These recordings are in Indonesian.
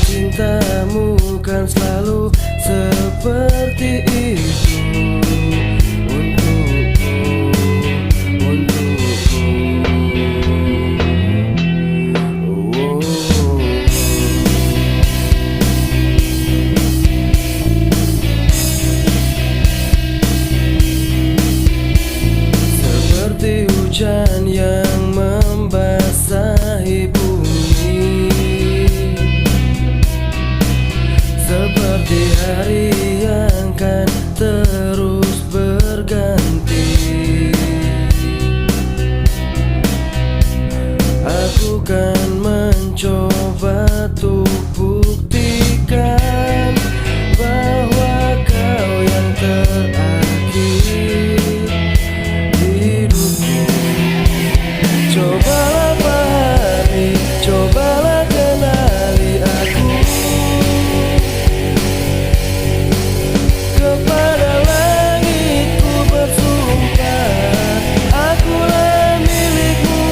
Cintamu kan selalu seperti itu untukku, untukku. Oh. Seperti hujan yang membasahi bumi, seperti hari yang kan terus berganti. Aku kan mencoba untuk buktikan bahwa kau yang terakhir hidupku. Cobalah pahami, cobalah kenali aku. Kepada langit ku bersumpah, akulah milikmu.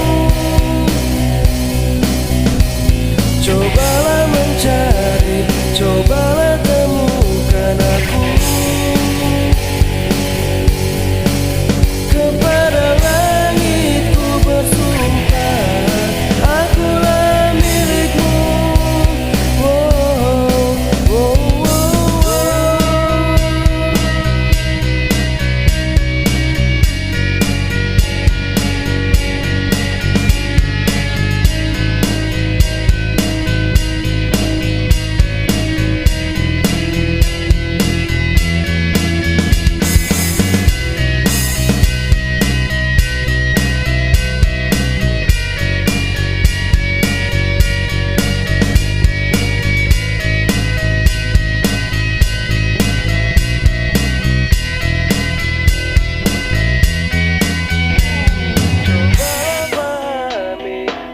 Cobalah mencari, cobalah temukan aku. Kepada langit ku bersumpah, akulah milikmu. Oh, oh, oh, oh.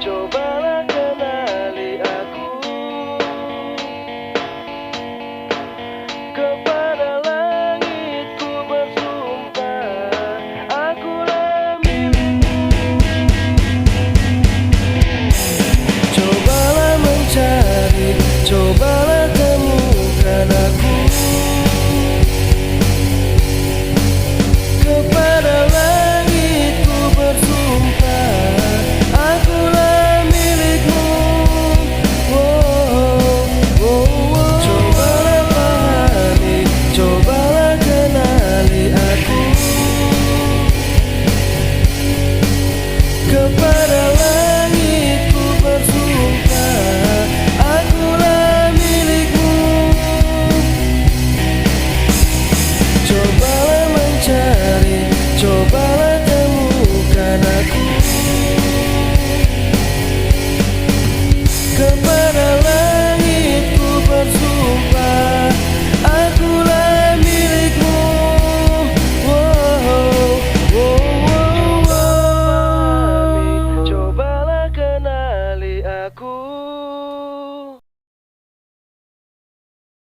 Cobalah kenali aku. Kepada langit ku bersumpah, akulah milikmu. Cobalah mencari, coba